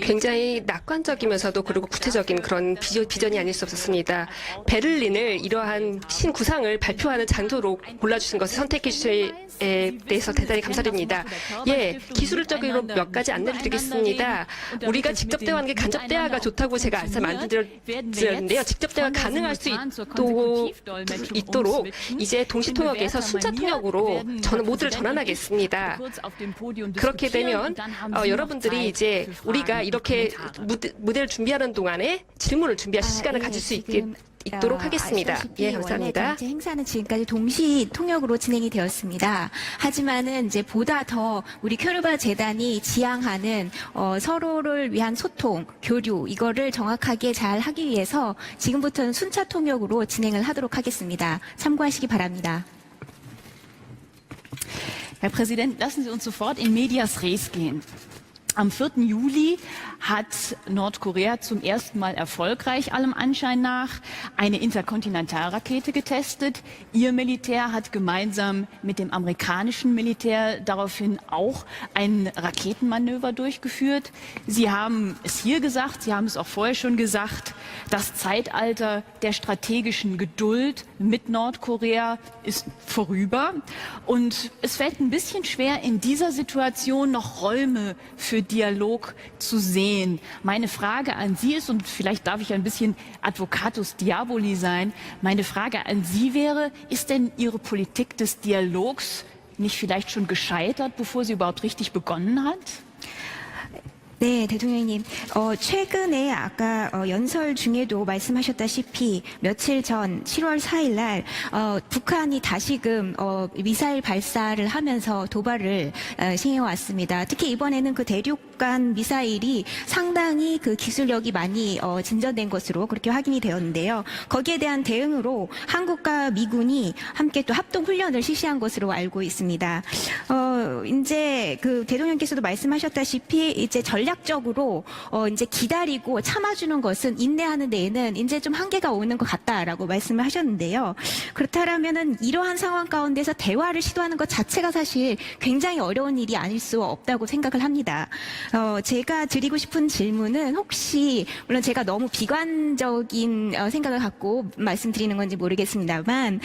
굉장히 낙관적이면서도 그리고 구체적인 그런 비전이 아닐 수 없었습니다. 베를린을 이러한 신구상을 발표하는 장소로 골라주신 것을 선택해 주신 에 대해서 대단히 감사드립니다. 예, 기술적으로 몇 가지 안내를 드리겠습니다. 우리가 직접 대화하는 게 간접 대화가 좋다고 제가 말씀드렸는데요. 직접 대화 가능할 수 있도록 이제 동시통역에서 순차 통역으로 모두를 전환하겠습니다. 그렇게 되면 여러분들이 이제 우리가 이렇게 무대를 준비하는 동안에 질문을 준비하실 시간을 가질 수 있도록 하겠습니다. 예, 감사합니다. 전체 행사는 지금까지 동시 통역으로 진행이 되었습니다. 하지만은 이제 보다 더 우리 큐르바 재단이 지향하는 서로를 위한 소통, 교류 이거를 정확하게 잘 하기 위해서 지금부터는 순차 통역으로 진행을 하도록 하겠습니다. 참고하시기 바랍니다. Herr Präsident, lassen Sie uns sofort in medias res gehen. Am 4. Juli hat Nordkorea zum ersten Mal erfolgreich allem Anschein nach eine Interkontinentalrakete getestet. Ihr Militär hat gemeinsam mit dem amerikanischen Militär daraufhin auch ein Raketenmanöver durchgeführt. Sie haben es hier gesagt, Sie haben es auch vorher schon gesagt, das Zeitalter der strategischen Geduld mit Nordkorea ist vorüber. Und es fällt ein bisschen schwer, in dieser Situation noch Räume für Dialog zu sehen. Meine Frage an Sie ist, und vielleicht darf ich ein bisschen Advocatus Diaboli sein, meine Frage an Sie wäre, ist denn Ihre Politik des Dialogs nicht vielleicht schon gescheitert, bevor sie überhaupt richtig begonnen hat? 네, 대통령님. 최근에 아까 연설 중에도 말씀하셨다시피 며칠 전 7월 4일 날 북한이 다시금 미사일 발사를 하면서 도발을 시행해왔습니다. 특히 이번에는 그 대륙간 미사일이 상당히 그 기술력이 많이 진전된 것으로 그렇게 확인이 되었는데요. 거기에 대한 대응으로 한국과 미군이 함께 또 합동 훈련을 실시한 것으로 알고 있습니다. 이제 그 대통령께서도 말씀하셨다시피 이제 전략적으로 이제 기다리고 참아주는 것은 인내하는 데에는 이제 좀 한계가 오는 것 같다라고 말씀을 하셨는데요. 그렇다면은 이러한 상황 가운데서 대화를 시도하는 것 자체가 사실 굉장히 어려운 일이 아닐 수 없다고 생각을 합니다. 제가 드리고 싶은 질문은 혹시 물론 제가 너무 비관적인 생각을 갖고 말씀드리는 건지 모르겠습니다만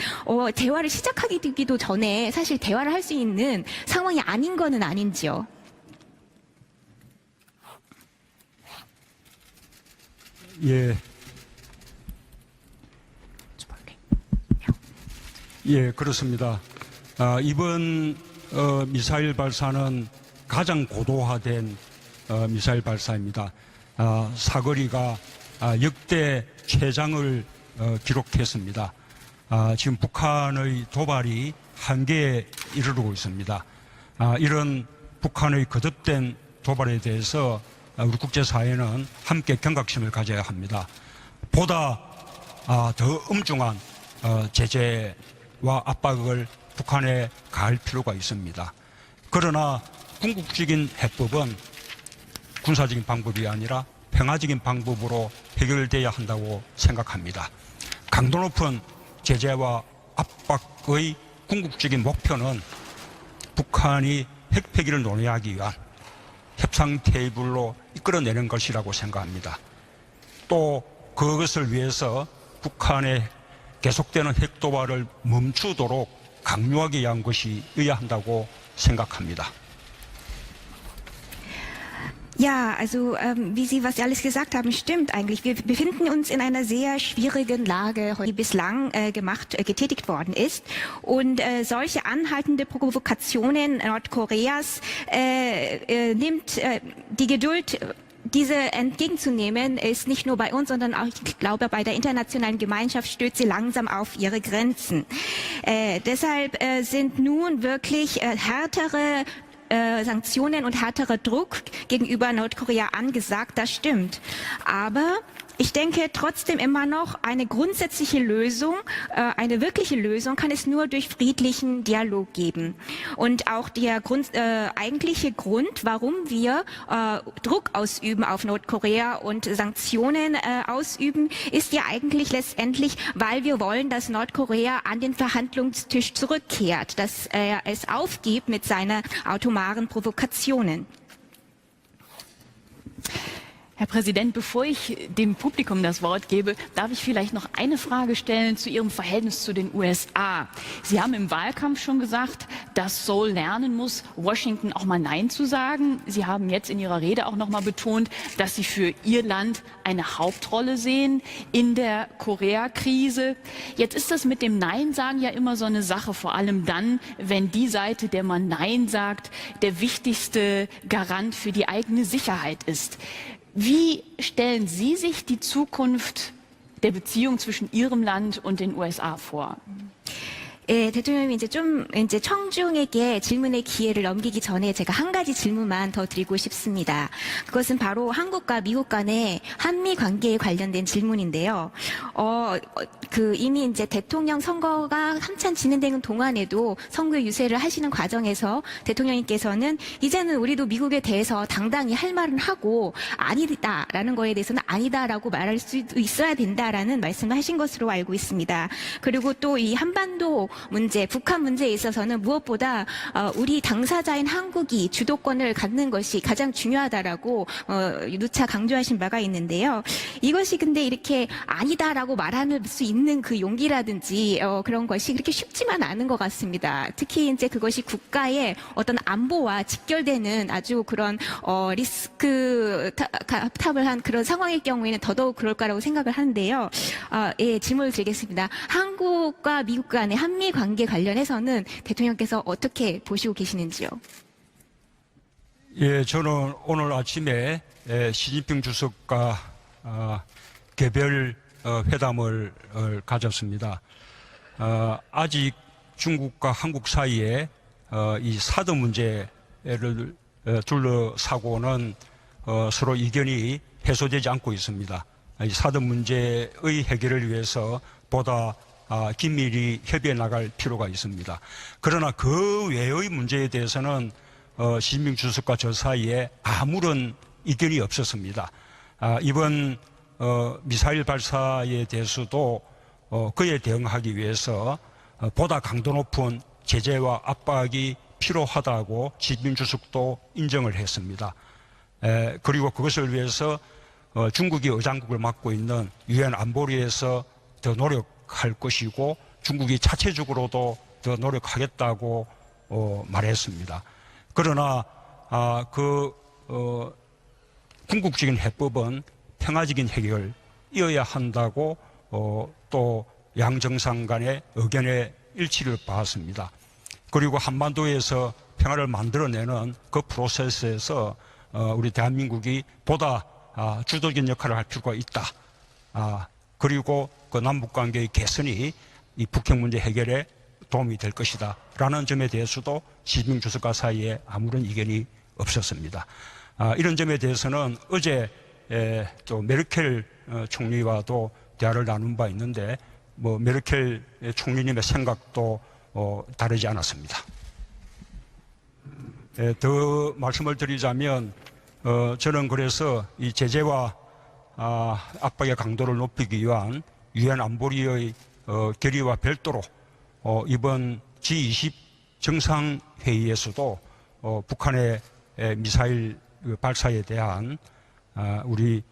대화를 시작하기도 전에 사실 대화를 할 수 있는 상황이 아닌 거는 아닌지요? 예. 예, 그렇습니다. 이번 미사일 발사는 가장 고도화된 미사일 발사입니다. 사거리가 역대 최장을 기록했습니다. 지금 북한의 도발이 한계에 이르르고 있습니다. 이런 북한의 거듭된 도발에 대해서 우리 국제사회는 함께 경각심을 가져야 합니다. 보다 더 엄중한 제재와 압박을 북한에 가할 필요가 있습니다. 그러나 궁극적인 해법은 군사적인 방법이 아니라 평화적인 방법으로 해결돼야 한다고 생각합니다. 강도 높은 제재와 압박의 궁극적인 목표는 북한이 핵폐기를 논의하기 위한 협상 테이블로 이끌어내는 것이라고 생각합니다. 또 그것을 위해서 북한의 계속되는 핵도발을 멈추도록 강요하기 위한 것이어야 한다고 생각합니다. Ja, also was Sie alles gesagt haben, stimmt eigentlich. Wir befinden uns in einer sehr schwierigen Lage, die bislang getätigt worden ist. Und solche anhaltende Provokationen Nordkoreas nimmt die Geduld, diese entgegenzunehmen, ist nicht nur bei uns, sondern auch, ich glaube, bei der internationalen Gemeinschaft stößt sie langsam auf ihre Grenzen. Deshalb sind nun wirklich härtere Sanktionen und härterer Druck gegenüber Nordkorea angesagt, das stimmt. Aber ich denke trotzdem immer noch, eine grundsätzliche Lösung, eine wirkliche Lösung kann es nur durch friedlichen Dialog geben. Und auch der eigentliche Grund, warum wir Druck ausüben auf Nordkorea und Sanktionen ausüben, ist ja eigentlich letztendlich, weil wir wollen, dass Nordkorea an den Verhandlungstisch zurückkehrt, dass er es aufgibt mit seinen atomaren Provokationen. Herr Präsident, bevor ich dem Publikum das Wort gebe, darf ich vielleicht noch eine Frage stellen zu Ihrem Verhältnis zu den USA. Sie haben im Wahlkampf schon gesagt, dass Seoul lernen muss, Washington auch mal Nein zu sagen. Sie haben jetzt in Ihrer Rede auch noch mal betont, dass Sie für Ihr Land eine Hauptrolle sehen in der Korea-Krise. Jetzt ist das mit dem Nein sagen ja immer so eine Sache, vor allem dann, wenn die Seite, der man Nein sagt, der wichtigste Garant für die eigene Sicherheit ist. Wie stellen Sie sich die Zukunft der Beziehung zwischen Ihrem Land und den USA vor? 대통령님이 이제 청중에게 질문의 기회를 넘기기 전에 제가 한 가지 질문만 더 드리고 싶습니다. 그것은 바로 한국과 미국 간의 한미 관계에 관련된 질문인데요. 이미 이제 대통령 선거가 한참 진행되는 동안에도 선거 유세를 하시는 과정에서 대통령님께서는 이제는 우리도 미국에 대해서 당당히 할 말은 하고 아니다라는 거에 대해서는 아니다라고 말할 수도 있어야 된다라는 말씀을 하신 것으로 알고 있습니다. 그리고 또 이 한반도 문제, 북한 문제에 있어서는 무엇보다 우리 당사자인 한국이 주도권을 갖는 것이 가장 중요하다라고 누차 강조하신 바가 있는데요. 이것이 근데 이렇게 아니다라고 말할 수 있는 그 용기라든지 그런 것이 그렇게 쉽지만 않은 것 같습니다. 특히 이제 그것이 국가의 어떤 안보와 직결되는 아주 그런 리스크 탑을 한 그런 상황일 경우에는 더더욱 그럴 거라고 생각을 하는데요. 예, 질문을 드리겠습니다. 한국과 미국 간의 한미 관계 관련해서는 대통령께서 어떻게 보시고 계시는지요? 예, 저는 오늘 아침에 시진핑 주석과 개별 회담을 가졌습니다. 아직 중국과 한국 사이에 이 사드 문제를 둘러싸고는 서로 이견이 해소되지 않고 있습니다. 이 사드 문제의 해결을 위해서 보다 긴밀히 협의해 나갈 필요가 있습니다. 그러나 그 외의 문제에 대해서는 시진핑 주석과 저 사이에 아무런 이견이 없었습니다. 이번 미사일 발사에 대해서도 그에 대응하기 위해서 보다 강도 높은 제재와 압박이 필요하다고 시진핑 주석도 인정을 했습니다. 그리고 그것을 위해서 중국이 의장국을 맡고 있는 유엔 안보리에서 더 노력할 것이고 중국이 자체적으로도 더 노력하겠다고 말했습니다. 그러나 궁극적인 해법은 평화적인 해결이어야 한다고 또 양정상 간의 의견의 일치를 봤습니다. 그리고 한반도에서 평화를 만들어내는 그 프로세스에서 우리 대한민국이 보다 주도적인 역할을 할 필요가 있다. 그리고 그 남북관계의 개선이 이 북핵 문제 해결에 도움이 될 것이다. 라는 점에 대해서도 시진핑 주석과 사이에 아무런 이견이 없었습니다. 이런 점에 대해서는 어제 또 메르켈 총리와도 대화를 나눈 바 있는데 메르켈 총리님의 생각도 다르지 않았습니다. 더 말씀을 드리자면 저는 그래서 이 제재와 압박의 강도를 높이기 위한 유엔 안보리의 결의와 별도로 이번 G20 정상회의에서도 북한의 미사일 발사에 대한 우리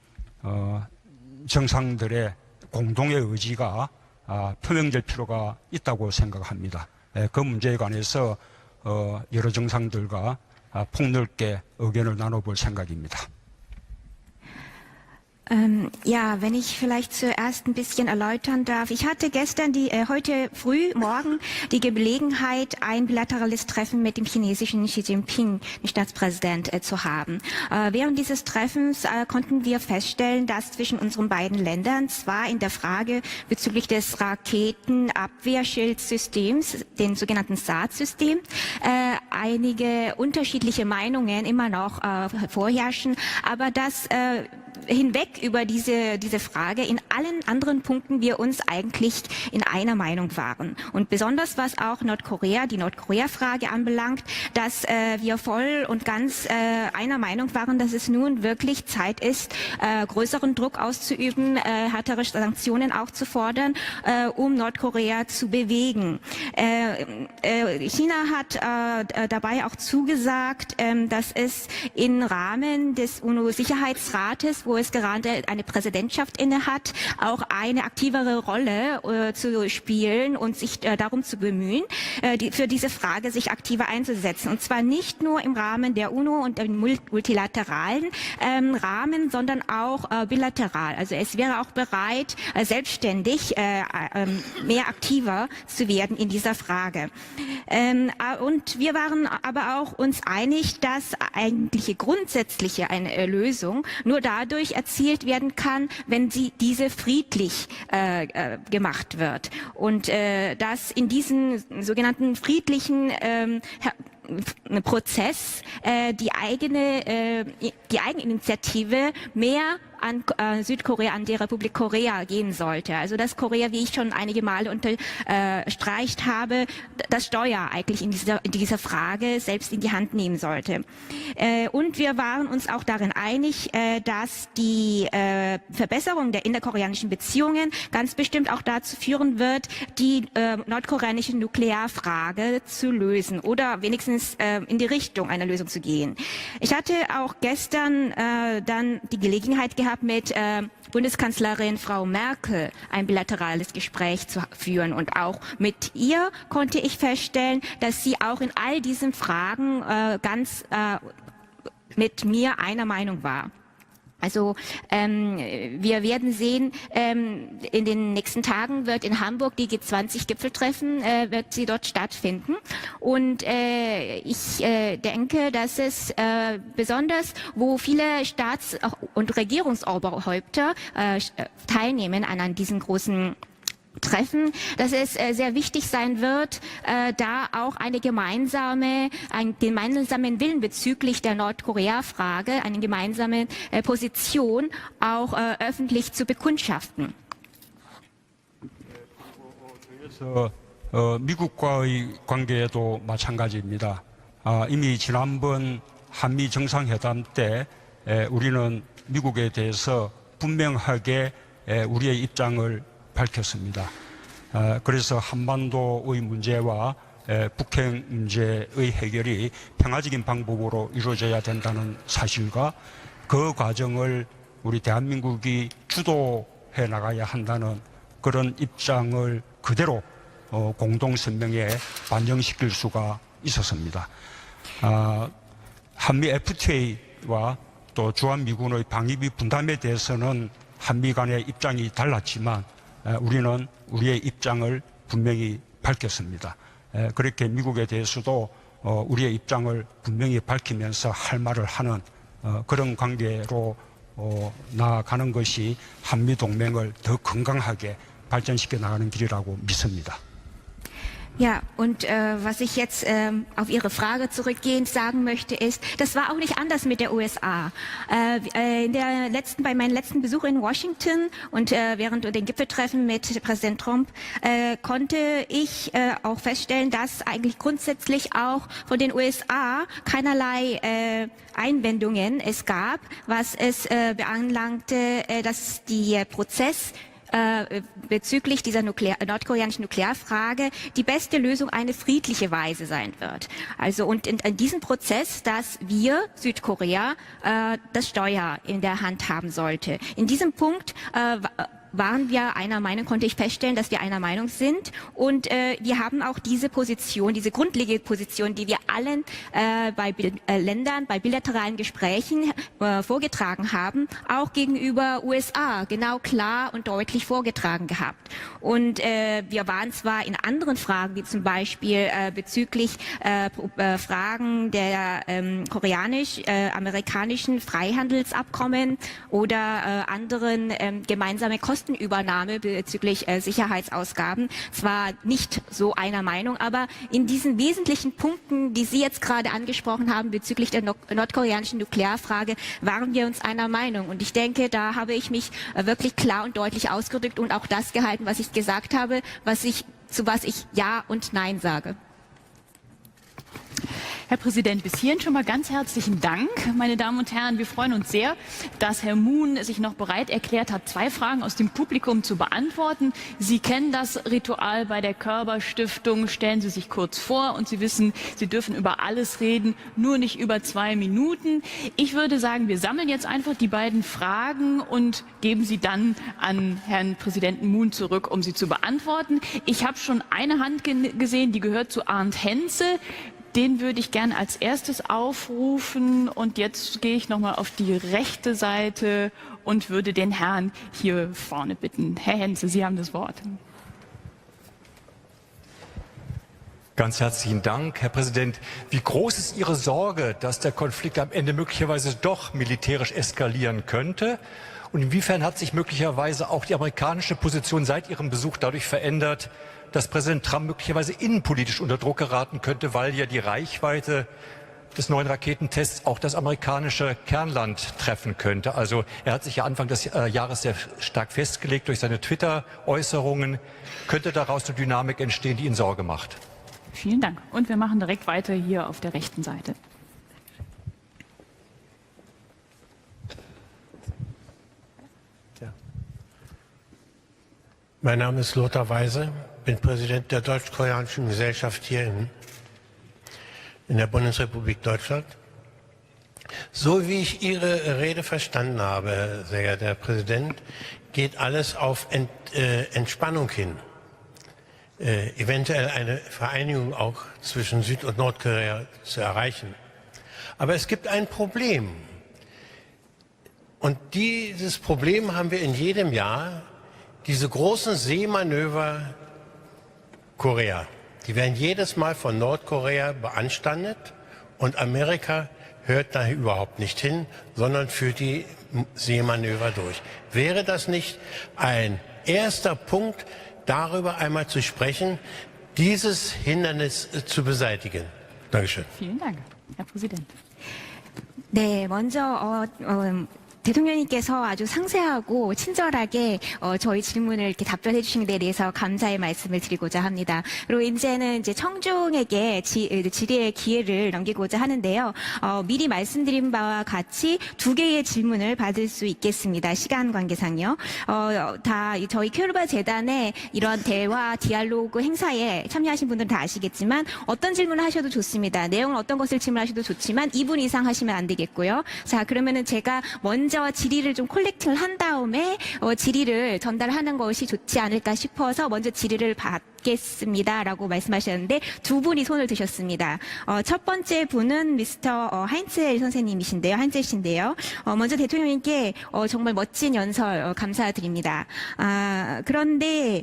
정상들의 공동의 의지가 표명될 필요가 있다고 생각합니다. 그 문제에 관해서 여러 정상들과 폭넓게 의견을 나눠볼 생각입니다. Ja, wenn ich vielleicht zuerst ein bisschen erläutern darf. Ich hatte heute morgen die Gelegenheit, ein bilaterales Treffen mit dem chinesischen Xi Jinping, dem Staatspräsident, zu haben. Während dieses Treffens konnten wir feststellen, dass zwischen unseren beiden Ländern zwar in der Frage bezüglich des Raketenabwehrschildsystems, den sogenannten SAD-System, einige unterschiedliche Meinungen immer noch vorherrschen, aber dass hinweg über diese Frage in allen anderen Punkten wir uns eigentlich in einer Meinung waren. Und besonders was auch die Nordkorea-Frage anbelangt, dass wir voll und ganz einer Meinung waren, dass es nun wirklich Zeit ist, größeren Druck auszuüben, härtere Sanktionen auch zu fordern, um Nordkorea zu bewegen. China hat dabei auch zugesagt, dass es im Rahmen des UNO-Sicherheitsrates, wo wo es gerade eine Präsidentschaft innehat, auch eine aktivere Rolle zu spielen und sich darum zu bemühen, für diese Frage sich aktiver einzusetzen. Und zwar nicht nur im Rahmen der UNO und im multilateralen Rahmen, sondern auch bilateral. Also es wäre auch bereit, selbstständig mehr aktiver zu werden in dieser Frage. Und wir waren aber auch uns einig, dass eigentliche grundsätzliche eine Lösung nur dadurch erzielt werden kann, wenn diese friedlich gemacht wird. Und dass in diesem sogenannten friedlichen Prozess die Eigeninitiative mehr an Südkorea, an die Republik Korea gehen sollte. Also dass Korea, wie ich schon einige Male unterstreicht habe, das Steuer eigentlich in dieser Frage selbst in die Hand nehmen sollte. Und wir waren uns auch darin einig, dass die Verbesserung der innerkoreanischen Beziehungen ganz bestimmt auch dazu führen wird, die nordkoreanische Nuklearfrage zu lösen oder wenigstens in die Richtung einer Lösung zu gehen. Ich hatte auch gestern dann die Gelegenheit gehabt, mit Bundeskanzlerin Frau Merkel ein bilaterales Gespräch zu führen. Und auch mit ihr konnte ich feststellen, dass sie auch in all diesen Fragen ganz mit mir einer Meinung war. Also wir werden sehen, in den nächsten Tagen wird in Hamburg die G20-Gipfeltreffen, wird sie dort stattfinden. Und ich denke, dass es besonders, wo viele Staats- und Regierungsoberhäupter teilnehmen an diesen großen Treffen, dass es sehr wichtig sein wird, da auch einen gemeinsamen Willen bezüglich der Nordkorea-Frage, eine gemeinsame Position auch öffentlich zu bekundschaften. 그래서 미국과의 관계도 마찬가지입니다. 이미 지난번 한미 정상회담 때 우리는 미국에 대해서 분명하게 우리의 입장을 밝혔습니다. 그래서 한반도의 문제와 북핵 문제의 해결이 평화적인 방법으로 이루어져야 된다는 사실과 그 과정을 우리 대한민국이 주도해 나가야 한다는 그런 입장을 그대로 공동성명에 반영시킬 수가 있었습니다. 한미 FTA와 또 주한미군의 방위비 분담에 대해서는 한미 간의 입장이 달랐지만 우리는 우리의 입장을 분명히 밝혔습니다. 그렇게 미국에 대해서도 우리의 입장을 분명히 밝히면서 할 말을 하는 그런 관계로 나아가는 것이 한미동맹을 더 건강하게 발전시켜 나가는 길이라고 믿습니다. Ja, und was ich jetzt auf Ihre Frage zurückgehend sagen möchte, ist, das war auch nicht anders mit der USA. Bei meinem letzten Besuch in Washington und während den Gipfeltreffen mit Präsident Trump konnte ich auch feststellen, dass eigentlich grundsätzlich auch von den USA keinerlei Einwendungen es gab, was es beanlangte, dass der Prozess bezüglich dieser nordkoreanischen Nuklearfrage die beste Lösung eine friedliche Weise sein wird. Also und in diesem Prozess, dass wir, Südkorea, das Steuer in der Hand haben sollte. In diesem Punkt waren wir einer Meinung, konnte ich feststellen, dass wir einer Meinung sind. Und wir haben auch diese Position, diese grundlegende Position, die wir allen bei Ländern, bei bilateralen Gesprächen vorgetragen haben, auch gegenüber USA genau klar und deutlich vorgetragen gehabt. Und wir waren zwar in anderen Fragen, wie zum Beispiel bezüglich Fragen der koreanisch-amerikanischen Freihandelsabkommen oder anderen gemeinsame Kostenübernahme bezüglich Sicherheitsausgaben zwar nicht so einer Meinung, aber in diesen wesentlichen Punkten, die Sie jetzt gerade angesprochen haben bezüglich der nordkoreanischen Nuklearfrage, waren wir uns einer Meinung. Und ich denke, da habe ich mich wirklich klar und deutlich ausgedrückt und auch das gehalten, was ich gesagt habe, zu was ich Ja und Nein sage. Herr Präsident, bis hierhin schon mal ganz herzlichen Dank. Meine Damen und Herren, wir freuen uns sehr, dass Herr Moon sich noch bereit erklärt hat, 2 Fragen aus dem Publikum zu beantworten. Sie kennen das Ritual bei der Körber Stiftung. Stellen Sie sich kurz vor und Sie wissen, Sie dürfen über alles reden, nur nicht über 2 Minuten. Ich würde sagen, wir sammeln jetzt einfach die beiden Fragen und geben sie dann an Herrn Präsidenten Moon zurück, um sie zu beantworten. Ich habe schon eine Hand gesehen, die gehört zu Arndt Henze. Den würde ich gerne als erstes aufrufen und jetzt gehe ich nochmal auf die rechte Seite und würde den Herrn hier vorne bitten. Herr Henze, Sie haben das Wort. Ganz herzlichen Dank, Herr Präsident. Wie groß ist Ihre Sorge, dass der Konflikt am Ende möglicherweise doch militärisch eskalieren könnte? Und inwiefern hat sich möglicherweise auch die amerikanische Position seit Ihrem Besuch dadurch verändert, dass Präsident Trump möglicherweise innenpolitisch unter Druck geraten könnte, weil ja die Reichweite des neuen Raketentests auch das amerikanische Kernland treffen könnte? Also er hat sich ja Anfang des Jahres sehr stark festgelegt durch seine Twitter-Äußerungen. Könnte daraus eine Dynamik entstehen, die Ihnen Sorge macht? Vielen Dank. Und wir machen direkt weiter hier auf der rechten Seite. Mein Name ist Lothar Weise, bin Präsident der Deutsch-Koreanischen Gesellschaft hier in der Bundesrepublik Deutschland. So wie ich Ihre Rede verstanden habe, sehr geehrter Herr Präsident, geht alles auf Entspannung hin. Eventuell eine Vereinigung auch zwischen Süd- und Nordkorea zu erreichen. Aber es gibt ein Problem. Und dieses Problem haben wir in jedem Jahr, diese großen Seemanöver Korea. Die werden jedes Mal von Nordkorea beanstandet und Amerika hört da überhaupt nicht hin, sondern führt die Seemanöver durch. Wäre das nicht ein erster Punkt, darüber einmal zu sprechen, dieses Hindernis zu beseitigen? Dankeschön. Vielen Dank, Herr Präsident. 네, 먼저 대통령님께서 아주 상세하고 친절하게 저희 질문을 이렇게 답변해 주신 데 대해서 감사의 말씀을 드리고자 합니다. 그리고 이제는 이제 청중에게 질의의 기회를 넘기고자 하는데요. 미리 말씀드린 바와 같이 2개의 질문을 받을 수 있겠습니다. 시간 관계상요. 다 저희 큐르바 재단의 이런 대화 디알로그 행사에 참여하신 분들은 다 아시겠지만 어떤 질문을 하셔도 좋습니다. 내용은 어떤 것을 질문하셔도 좋지만 2분 이상 하시면 안 되겠고요. 자, 그러면은 제가 먼저 질의를 좀 콜렉팅을 한 다음에 질의를 전달하는 것이 좋지 않을까 싶어서 먼저 질의를 받겠습니다라고 말씀하셨는데 2분이 손을 드셨습니다. 첫 번째 분은 미스터 하인츠 선생님이신데요. 하인츠 씨인데요. 먼저 대통령님께 정말 멋진 연설 감사드립니다. 그런데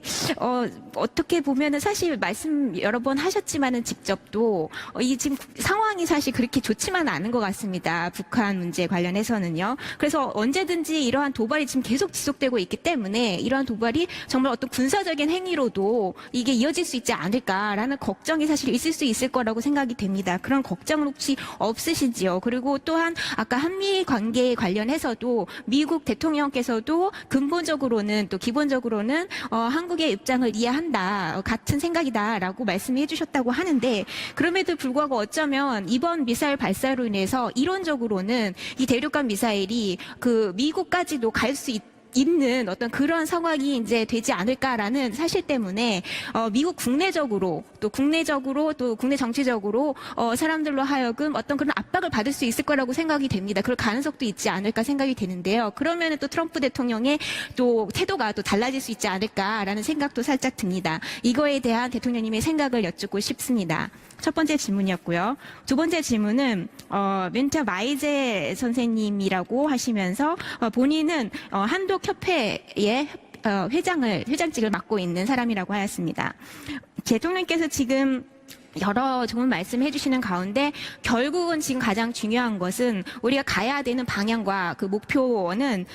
어떻게 보면은 사실 말씀 여러 번 하셨지만은 직접도 이 지금 상황이 사실 그렇게 좋지만 않은 것 같습니다. 북한 문제 관련해서는요. 그래서 언제든지 이러한 도발이 지금 계속 지속되고 있기 때문에 이러한 도발이 정말 어떤 군사적인 행위로도 이게 이어질 수 있지 않을까라는 걱정이 사실 있을 수 있을 거라고 생각이 됩니다. 그런 걱정은 혹시 없으시지요? 그리고 또한 아까 한미 관계에 관련해서도 미국 대통령께서도 근본적으로는 또 기본적으로는 한국의 입장을 이해한다, 같은 생각이다라고 말씀해 주셨다고 하는데 그럼에도 불구하고 어쩌면 이번 미사일 발사로 인해서 이론적으로는 이 대륙간 미사일이 그 미국까지도 갈 수 있는 어떤 그런 상황이 이제 되지 않을까라는 사실 때문에 미국 국내적으로 또 국내 정치적으로 사람들로 하여금 어떤 그런 압박을 받을 수 있을 거라고 생각이 됩니다. 그럴 가능성도 있지 않을까 생각이 되는데요. 그러면은 또 트럼프 대통령의 또 태도가 또 달라질 수 있지 않을까라는 생각도 살짝 듭니다. 이거에 대한 대통령님의 생각을 여쭙고 싶습니다. 첫 번째 질문이었고요. 두 번째 질문은 윈터 마이제 선생님이라고 하시면서 본인은 한독협회의 회장직을 맡고 있는 사람이라고 하였습니다. 대통령께서 지금 여러 좋은 말씀 해주시는 가운데 결국은 지금 가장 중요한 것은 우리가 가야 되는 방향과 그 목표는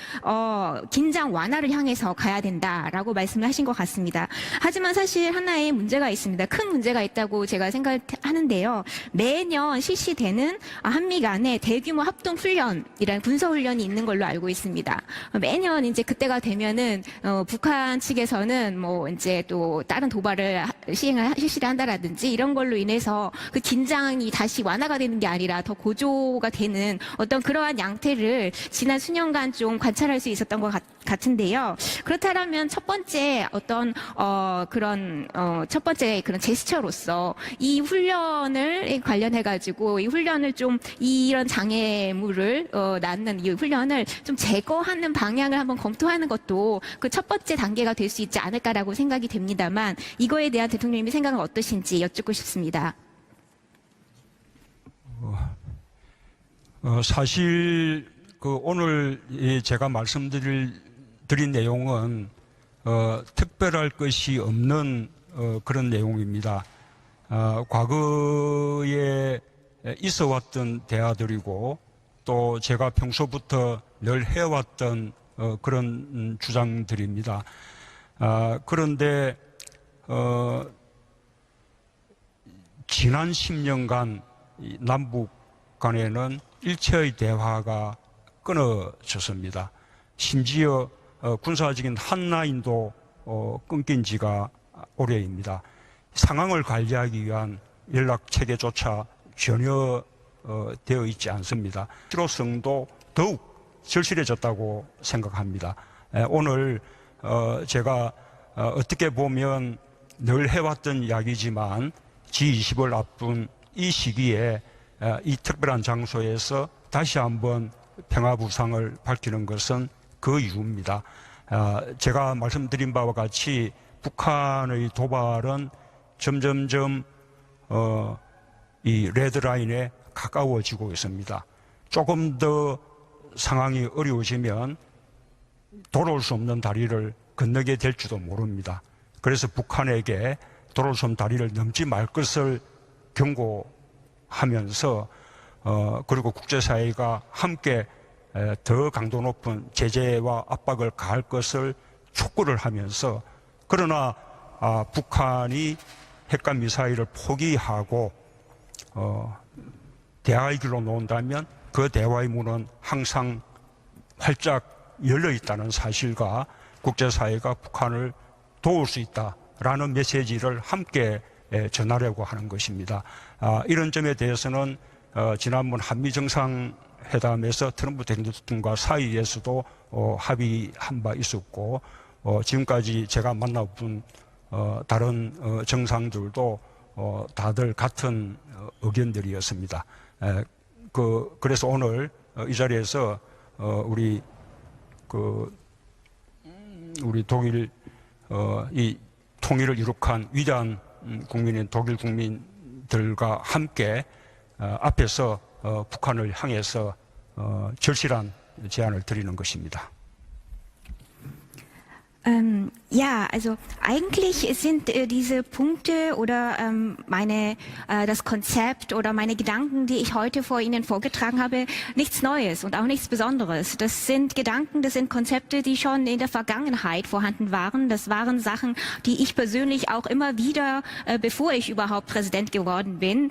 긴장 완화를 향해서 가야 된다라고 말씀을 하신 것 같습니다. 하지만 사실 하나의 문제가 있습니다. 큰 문제가 있다고 제가 생각하는데요. 매년 실시되는 한미 간의 대규모 합동훈련이라는 군사훈련이 있는 걸로 알고 있습니다. 매년 이제 그때가 되면은 북한 측에서는 뭐 이제 또 다른 도발을 실시를 한다라든지 이런 걸 걸로 인해서 그 긴장이 다시 완화가 되는 게 아니라 더 고조가 되는 어떤 그러한 양태를 지난 수년간 좀 관찰할 수 있었던 것 같은데요. 그렇다면 첫 번째 어떤 첫 번째 그런 제스처로서 이 훈련을 관련해 가지고 이 훈련을 좀 이런 장애물을 낳는 이 훈련을 좀 제거하는 방향을 한번 검토하는 것도 그 첫 번째 단계가 될 수 있지 않을까라고 생각이 됩니다만 이거에 대한 대통령님의 생각은 어떠신지 여쭙고 싶습니다. 사실 오늘 제가 말씀드린 내용은 특별할 것이 없는 그런 내용입니다. 과거에 있어왔던 대화들이고 또 제가 평소부터 늘 해왔던 그런 주장들입니다. 그런데 지난 10년간 남북 간에는 일체의 대화가 끊어졌습니다. 심지어 군사적인 한라인도 끊긴 지가 오래입니다. 상황을 관리하기 위한 연락체계조차 전혀 되어 있지 않습니다. 실효성도 더욱 절실해졌다고 생각합니다. 오늘 제가 어떻게 보면 늘 해왔던 이야기지만 G20을 앞둔 이 시기에 이 특별한 장소에서 다시 한번 평화부상을 밝히는 것은 그 이유입니다. 제가 말씀드린 바와 같이 북한의 도발은 점점점 이 레드라인에 가까워지고 있습니다. 조금 더 상황이 어려워지면 돌아올 수 없는 다리를 건너게 될지도 모릅니다. 그래서 북한에게 돌아올 수 없는 다리를 넘지 말 것을 경고하면서 그리고 국제사회가 함께 더 강도 높은 제재와 압박을 가할 것을 촉구를 하면서 그러나 북한이 핵과 미사일을 포기하고 대화의 길로 놓은다면 그 대화의 문은 항상 활짝 열려 있다는 사실과 국제사회가 북한을 도울 수 있다라는 메시지를 함께 전하려고 하는 것입니다. 이런 점에 대해서는 지난번 한미 정상회담에서 트럼프 대통령과 사이에서도 합의한 바 있었고 지금까지 제가 만나본 다른 정상들도 다들 같은 의견들이었습니다. 그래서 오늘 이 자리에서 우리 독일 이 통일을 이룩한 위대한 국민인 독일 국민들과 함께 앞에서 북한을 향해서 절실한 제안을 드리는 것입니다. Ja, also eigentlich sind diese Punkte oder das Konzept oder meine Gedanken, die ich heute vor Ihnen vorgetragen habe, nichts Neues und auch nichts Besonderes. Das sind Gedanken, das sind Konzepte, die schon in der Vergangenheit vorhanden waren. Das waren Sachen, die ich persönlich auch immer wieder, bevor ich überhaupt Präsident geworden bin,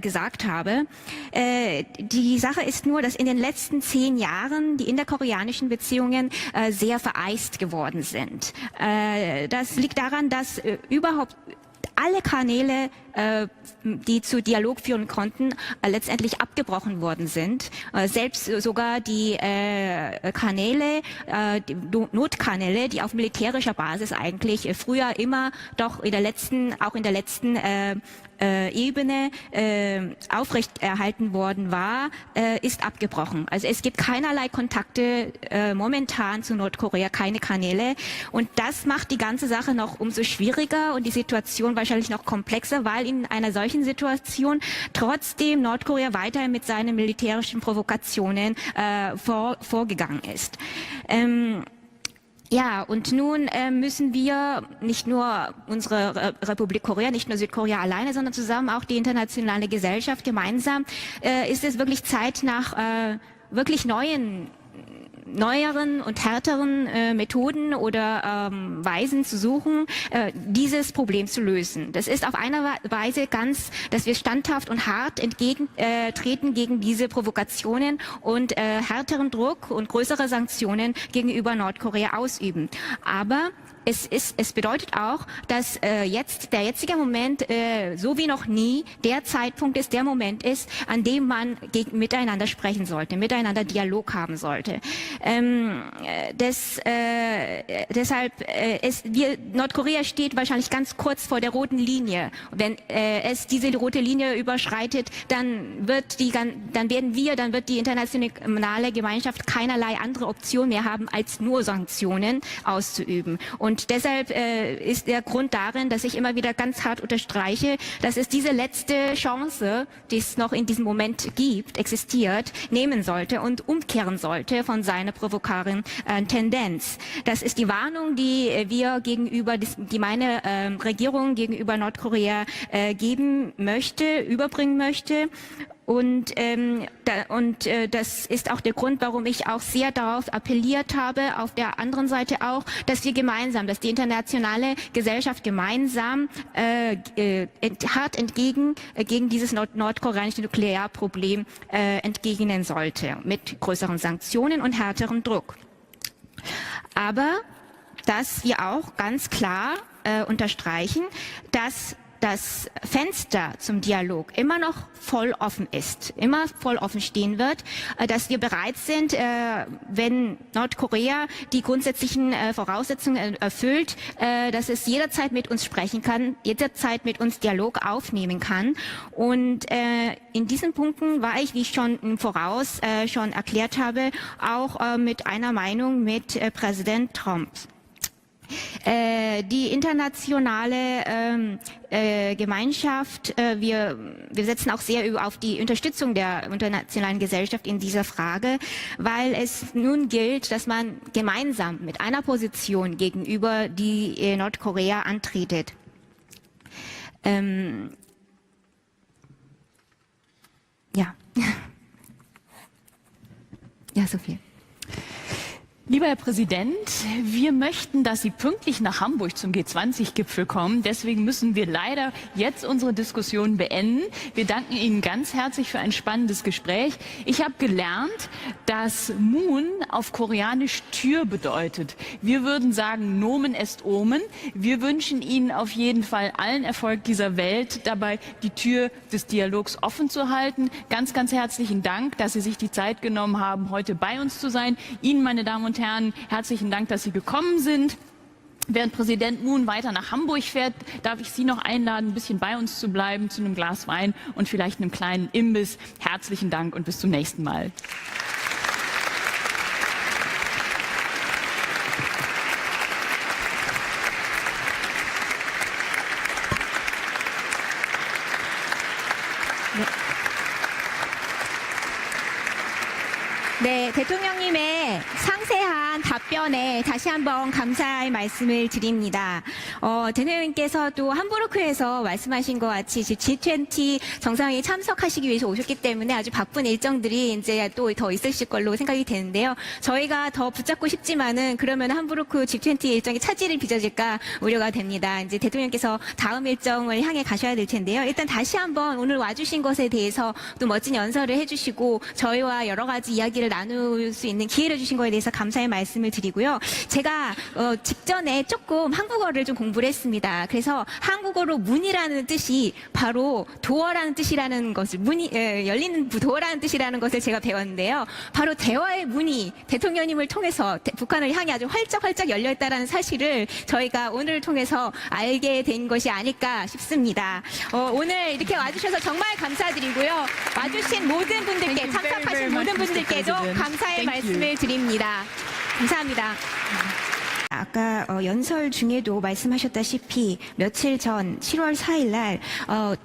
gesagt habe. Die Sache ist nur, dass in den letzten 10 Jahren die innerkoreanischen Beziehungen sehr vereist geworden sind. Das liegt daran, dass überhaupt alle Kanäle, die zu Dialog führen konnten, letztendlich abgebrochen worden sind. Selbst sogar die Kanäle, die Notkanäle, die auf militärischer Basis eigentlich früher immer doch in der letzten Ebene aufrechterhalten worden war, ist abgebrochen. Also es gibt keinerlei Kontakte momentan zu Nordkorea, keine Kanäle. Und das macht die ganze Sache noch umso schwieriger und die Situation wahrscheinlich noch komplexer, weil in einer solchen Situation trotzdem Nordkorea weiterhin mit seinen militärischen Provokationen vorgegangen ist. Ja, und nun müssen wir nicht nur unsere Republik Korea, nicht nur Südkorea alleine, sondern zusammen auch die internationale Gesellschaft gemeinsam, ist es wirklich Zeit nach wirklich neuen neueren und härteren Methoden oder Weisen zu suchen, dieses Problem zu lösen. Das ist auf einer Weise dass wir standhaft und hart entgegentreten gegen diese Provokationen und härteren Druck und größere Sanktionen gegenüber Nordkorea ausüben. Aber es bedeutet auch, dass der jetzige Moment so wie noch nie der Zeitpunkt ist, der Moment ist, an dem man miteinander sprechen sollte, miteinander Dialog haben sollte. Nordkorea steht wahrscheinlich ganz kurz vor der roten Linie. Wenn es diese rote Linie überschreitet, dann wird die internationale Gemeinschaft keinerlei andere Option mehr haben, als nur Sanktionen auszuüben. Und deshalb ist der Grund darin, dass ich immer wieder ganz hart unterstreiche, dass es diese letzte Chance, die es noch in diesem Moment existiert, nehmen sollte und umkehren sollte von seiner provokaren Tendenz. Das ist die Warnung, die meine Regierung gegenüber Nordkorea überbringen möchte. Und das ist auch der Grund, warum ich auch sehr darauf appelliert habe, auf der anderen Seite auch, dass die internationale Gesellschaft gemeinsam hart gegen dieses nordkoreanische Nuklearproblem entgegnen sollte, mit größeren Sanktionen und härterem Druck. Aber dass wir auch ganz klar unterstreichen, dass das Fenster zum Dialog immer noch voll offen ist, immer voll offen stehen wird, dass wir bereit sind, wenn Nordkorea die grundsätzlichen Voraussetzungen erfüllt, dass es jederzeit mit uns sprechen kann, jederzeit mit uns Dialog aufnehmen kann. Und in diesen Punkten war ich, wie ich schon im Voraus schon erklärt habe, auch mit einer Meinung mit Präsident Trump. Die internationale Gemeinschaft, wir setzen auch sehr auf die Unterstützung der internationalen Gesellschaft in dieser Frage, weil es nun gilt, dass man gemeinsam mit einer Position gegenüber die Nordkorea antretet. Ja. Ja, so viel. Lieber Herr Präsident, wir möchten, dass Sie pünktlich nach Hamburg zum G20-Gipfel kommen. Deswegen müssen wir leider jetzt unsere Diskussion beenden. Wir danken Ihnen ganz herzlich für ein spannendes Gespräch. Ich habe gelernt, dass Moon auf Koreanisch Tür bedeutet. Wir würden sagen Nomen est Omen. Wir wünschen Ihnen auf jeden Fall allen Erfolg dieser Welt, dabei die Tür des Dialogs offen zu halten. Ganz, ganz herzlichen Dank, dass Sie sich die Zeit genommen haben, heute bei uns zu sein. Ihnen, meine Damen und Herren, herzlichen Dank, dass Sie gekommen sind. Während Präsident Moon weiter nach Hamburg fährt, darf ich Sie noch einladen, ein bisschen bei uns zu bleiben, zu einem Glas Wein und vielleicht einem kleinen Imbiss. Herzlichen Dank und bis zum nächsten Mal. 네, 대통령님의 상세한 답변에 다시 한번 감사의 말씀을 드립니다. 대통령님께서도 함부르크에서 말씀하신 것 같이 G20 정상회의 참석하시기 위해서 오셨기 때문에 아주 바쁜 일정들이 이제 또 더 있으실 걸로 생각이 되는데요. 저희가 더 붙잡고 싶지만은 그러면 함부르크 G20 일정이 차질을 빚어질까 우려가 됩니다. 이제 대통령께서 다음 일정을 향해 가셔야 될 텐데요. 일단 다시 한번 오늘 와주신 것에 대해서 또 멋진 연설을 해주시고 저희와 여러 가지 이야기를 나눌 수 있는 기회를 주신 거에 대해서 감사의 말씀을 드리고요. 제가 직전에 조금 한국어를 좀 공부를 했습니다. 그래서 한국어로 문이라는 뜻이 바로 도어라는 뜻이라는 것을 열리는 도어라는 뜻이라는 것을 제가 배웠는데요. 바로 대화의 문이 대통령님을 통해서 북한을 향해 아주 활짝 열려있다는 사실을 저희가 오늘을 통해서 알게 된 것이 아닐까 싶습니다. 오늘 이렇게 와주셔서 정말 감사드리고요. 와주신 모든 분들께 참석하신 모든 분들께도 감사의 말씀을 드립니다. 감사합니다. 아까 연설 중에도 말씀하셨다시피 며칠 전 7월 4일 날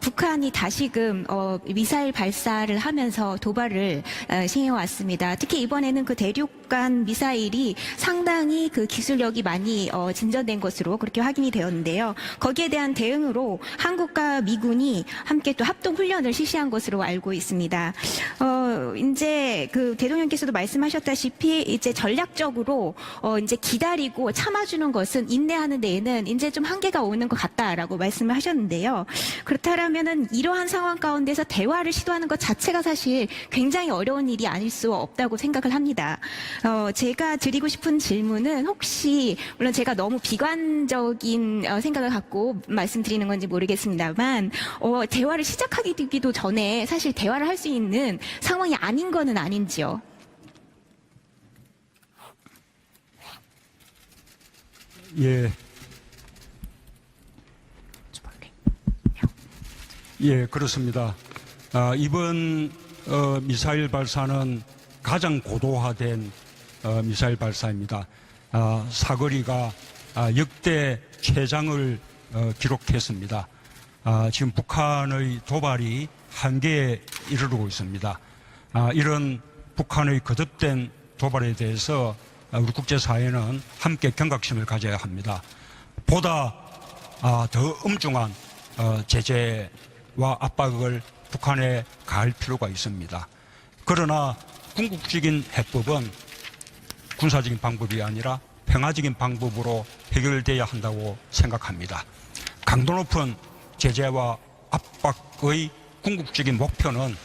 북한이 다시금 미사일 발사를 하면서 도발을 시행해왔습니다. 특히 이번에는 그 대륙간 미사일이 상당히 그 기술력이 많이 진전된 것으로 그렇게 확인이 되었는데요. 거기에 대한 대응으로 한국과 미군이 함께 또 합동 훈련을 실시한 것으로 알고 있습니다. 이제 그 대통령께서도 말씀하셨다시피 이제 전략적으로 이제 기다리고 참아주는 것은 인내하는 데에는 이제 좀 한계가 오는 것 같다라고 말씀을 하셨는데요. 그렇다면은 이러한 상황 가운데서 대화를 시도하는 것 자체가 사실 굉장히 어려운 일이 아닐 수 없다고 생각을 합니다. 제가 드리고 싶은 질문은 혹시 물론 제가 너무 비관적인 생각을 갖고 말씀드리는 건지 모르겠습니다만 대화를 시작하기도 전에 사실 대화를 할 수 있는 상황이 아닌 거는 아닌지요? 예. 예, 그렇습니다. 이번 미사일 발사는 가장 고도화된 미사일 발사입니다. 사거리가 역대 최장을 기록했습니다. 지금 북한의 도발이 한계에 이르르고 있습니다. 이런 북한의 거듭된 도발에 대해서 우리 국제사회는 함께 경각심을 가져야 합니다. 보다 더 엄중한 제재와 압박을 북한에 가할 필요가 있습니다. 그러나 궁극적인 해법은 군사적인 방법이 아니라 평화적인 방법으로 해결돼야 한다고 생각합니다. 강도 높은 제재와 압박의 궁극적인 목표는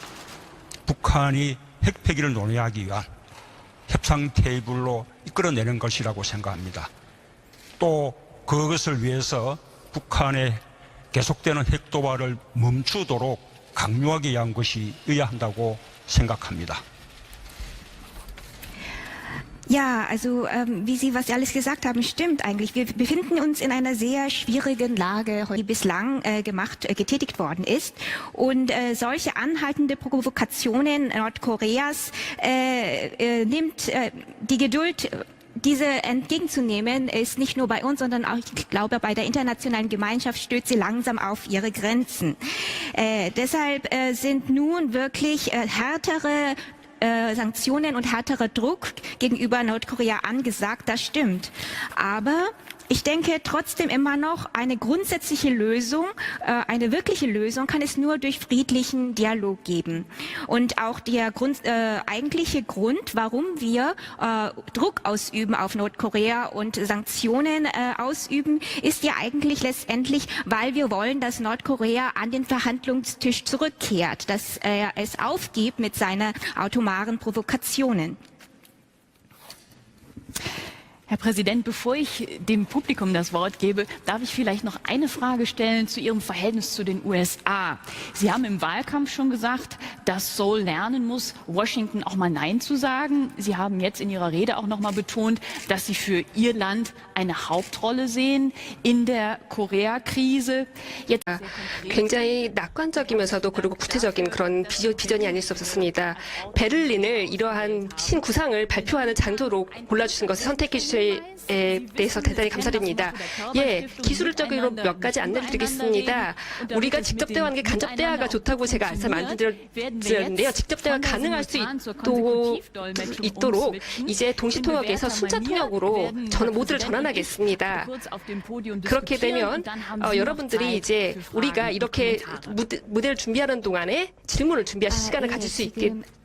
북한이 핵폐기를 논의하기 위한 협상 테이블로 이끌어내는 것이라고 생각합니다. 또 그것을 위해서 북한의 계속되는 핵도발을 멈추도록 강요하기 위한 것이어야 한다고 생각합니다. Ja, also wie Sie, was Sie alles gesagt haben, stimmt eigentlich. Wir befinden uns in einer sehr schwierigen Lage, die bislang getätigt worden ist. Und solche anhaltende Provokationen Nordkoreas nimmt die Geduld, diese entgegenzunehmen, ist nicht nur bei uns, sondern auch, ich glaube, bei der internationalen Gemeinschaft stößt sie langsam auf ihre Grenzen. Deshalb sind nun wirklich härtere Sanktionen und härterer Druck gegenüber Nordkorea angesagt, das stimmt. Aber ich denke trotzdem immer noch, eine grundsätzliche Lösung, eine wirkliche Lösung kann es nur durch friedlichen Dialog geben. Und auch der eigentliche Grund, warum wir Druck ausüben auf Nordkorea und Sanktionen ausüben, ist ja eigentlich letztendlich, weil wir wollen, dass Nordkorea an den Verhandlungstisch zurückkehrt, dass er es aufgibt mit seinen atomaren Provokationen. Herr Präsident, bevor ich dem Publikum das Wort gebe, darf ich vielleicht noch eine Frage stellen zu Ihrem Verhältnis zu den USA. Sie haben im Wahlkampf schon gesagt, dass Seoul lernen muss, Washington auch mal Nein zu sagen. Sie haben jetzt in Ihrer Rede auch noch mal betont, dass Sie für Ihr Land eine Hauptrolle sehen in der Korea-Krise. 굉장히 낙관적이면서도 그리고 구체적인 그런 비전이 아닐 수 없었습니다. 베를린을 이러한 신구상을 발표하는 장소로 골라주신 것을 선택해 주신 대해서 대단히 감사드립니다. 예, 기술적으로 몇 가지 안내를 드리겠습니다. 우리가 직접 대화하는 게 간접 대화가 좋다고 제가 말씀드렸는데요. 직접 대화 가능할 수 있도록 이제 동시통역에서 순차통역으로 저는 모두를 전환하겠습니다. 그렇게 되면 여러분들이 이제 우리가 이렇게 무대를 준비하는 동안에 질문을 준비하실 시간을 가질 수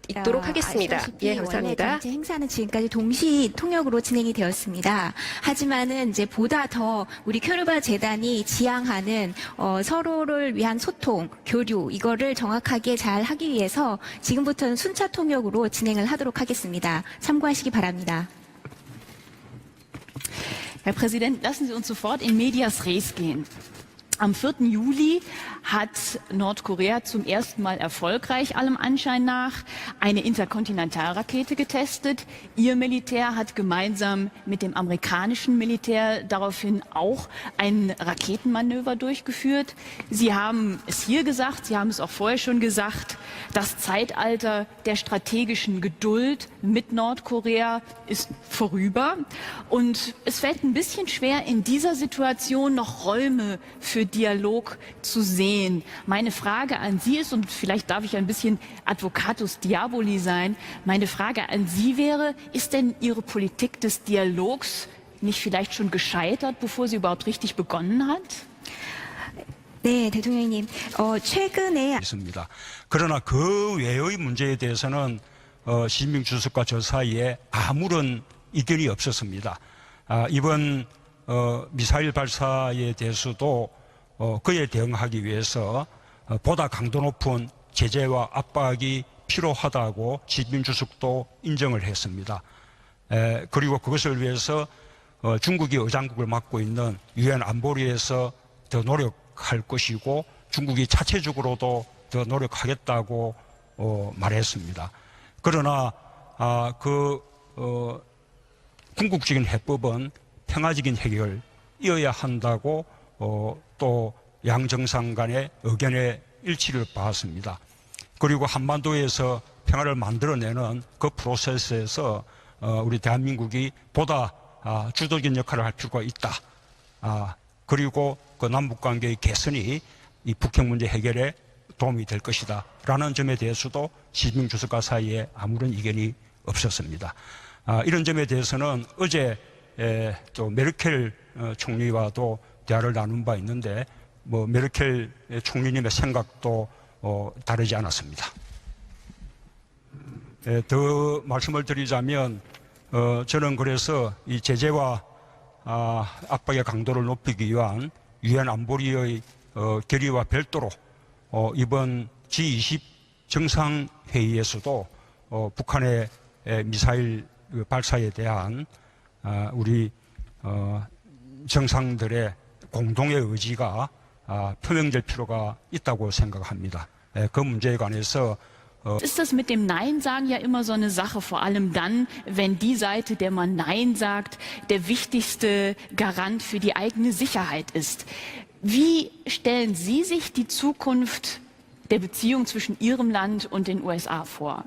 있도록 하겠습니다. 예, 감사합니다. 전체 행사는 지금까지 동시 통역으로 진행이 되었습니다. 하지만은 이제 보다 더 우리 큐르바 재단이 지향하는 서로를 위한 소통, 교류 이거를 정확하게 잘 하기 위해서 지금부터는 순차 통역으로 진행을 하도록 하겠습니다. 참고하시기 바랍니다. Herr Präsident, lassen Sie uns sofort in medias res gehen. Am 4. Juli hat Nordkorea zum ersten Mal erfolgreich allem Anschein nach eine Interkontinentalrakete getestet. Ihr Militär hat gemeinsam mit dem amerikanischen Militär daraufhin auch ein Raketenmanöver durchgeführt. Sie haben es hier gesagt, Sie haben es auch vorher schon gesagt, das Zeitalter der strategischen Geduld mit Nordkorea ist vorüber. Und es fällt ein bisschen schwer, in dieser Situation noch Räume für Dialog zu sehen. Meine Frage an Sie ist, und vielleicht darf ich ein bisschen Advocatus Diaboli sein, meine Frage an Sie wäre, ist denn Ihre Politik des Dialogs nicht vielleicht schon gescheitert, bevor sie überhaupt richtig begonnen hat? 네, 대통령님. 최근에 있습니다. 그러나 그 외의 문제에 대해서는 시진핑 주석과 저 사이에 아무런 이견이 없었습니다. 이번 미사일 발사에 대해서도 그에 대응하기 위해서 보다 강도 높은 제재와 압박이 필요하다고 시진핑 주석도 인정을 했습니다. 그리고 그것을 위해서 중국이 의장국을 맡고 있는 유엔 안보리에서 더 노력할 것이고 중국이 자체적으로도 더 노력하겠다고 말했습니다. 그러나 궁극적인 해법은 평화적인 해결이어야 한다고 또 양정상 간의 의견의 일치를 봤습니다. 그리고 한반도에서 평화를 만들어내는 그 프로세스에서 우리 대한민국이 보다 주도적인 역할을 할 필요가 있다. 그리고 그 남북관계의 개선이 이 북핵 문제 해결에 도움이 될 것이다. 라는 점에 대해서도 시진핑 주석과 사이에 아무런 이견이 없었습니다. 이런 점에 대해서는 어제 또 메르켈 총리와도 대화를 나눈 바 있는데 메르켈 총리님의 생각도 다르지 않았습니다. 더 말씀을 드리자면 저는 그래서 이 제재와 압박의 강도를 높이기 위한 유엔 안보리의 결의와 별도로 이번 G20 정상회의에서도 북한의 미사일 발사에 대한 우리 정상들의 공동의 의지가 표명될 필요가 있다고 생각합니다. 그 문제에 관해서 Ist das mit dem Nein sagen ja immer so eine Sache, vor allem dann, wenn die Seite, der man Nein sagt, der wichtigste Garant für die eigene Sicherheit ist. Wie stellen Sie sich die Zukunft der Beziehung zwischen Ihrem Land und den USA vor?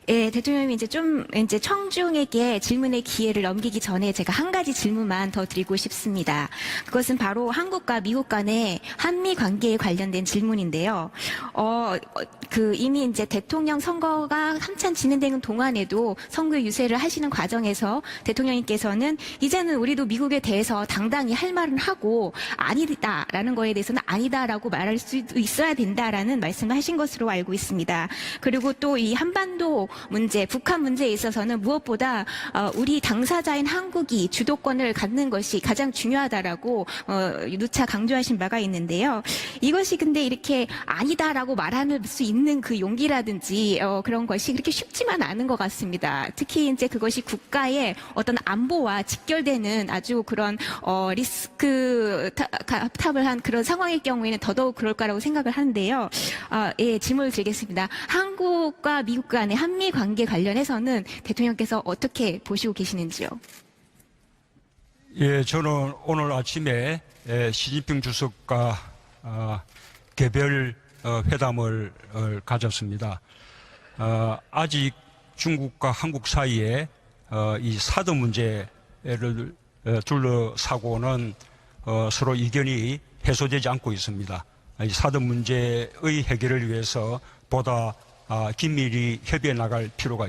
예, 대통령님 이제 청중에게 질문의 기회를 넘기기 전에 제가 한 가지 질문만 더 드리고 싶습니다. 그것은 바로 한국과 미국 간의 한미 관계에 관련된 질문인데요. 이미 이제 대통령 선거가 한참 진행되는 동안에도 선거 유세를 하시는 과정에서 대통령님께서는 이제는 우리도 미국에 대해서 당당히 할 말은 하고 아니다라는 거에 대해서는 아니다라고 말할 수도 있어야 된다라는 말씀을 하신 것으로 알고 있습니다. 그리고 또 이 한반도 문제, 북한 문제에 있어서는 무엇보다 우리 당사자인 한국이 주도권을 갖는 것이 가장 중요하다라고 누차 강조하신 바가 있는데요. 이것이 근데 이렇게 아니다라고 말할 수 있는 그 용기라든지 그런 것이 그렇게 쉽지만 않은 것 같습니다. 특히 이제 그것이 국가의 어떤 안보와 직결되는 아주 그런 리스크 탑을 한 그런 상황일 경우에는 더더욱 그럴 거라고 생각을 하는데요. 예, 질문을 드리겠습니다. 한국과 미국 간의 한미 관계 관련해서는 대통령께서 어떻게 보시고 계시는지요? 예, 저는 오늘 아침에 시진핑 주석과 개별 회담을 가졌습니다. 아직 중국과 한국 사이에 이 사드 문제를 둘러싸고는 서로 이견이 해소되지 않고 있습니다. 이 사드 문제의 해결을 위해서 보다 긴밀히 협의해 나갈 필요가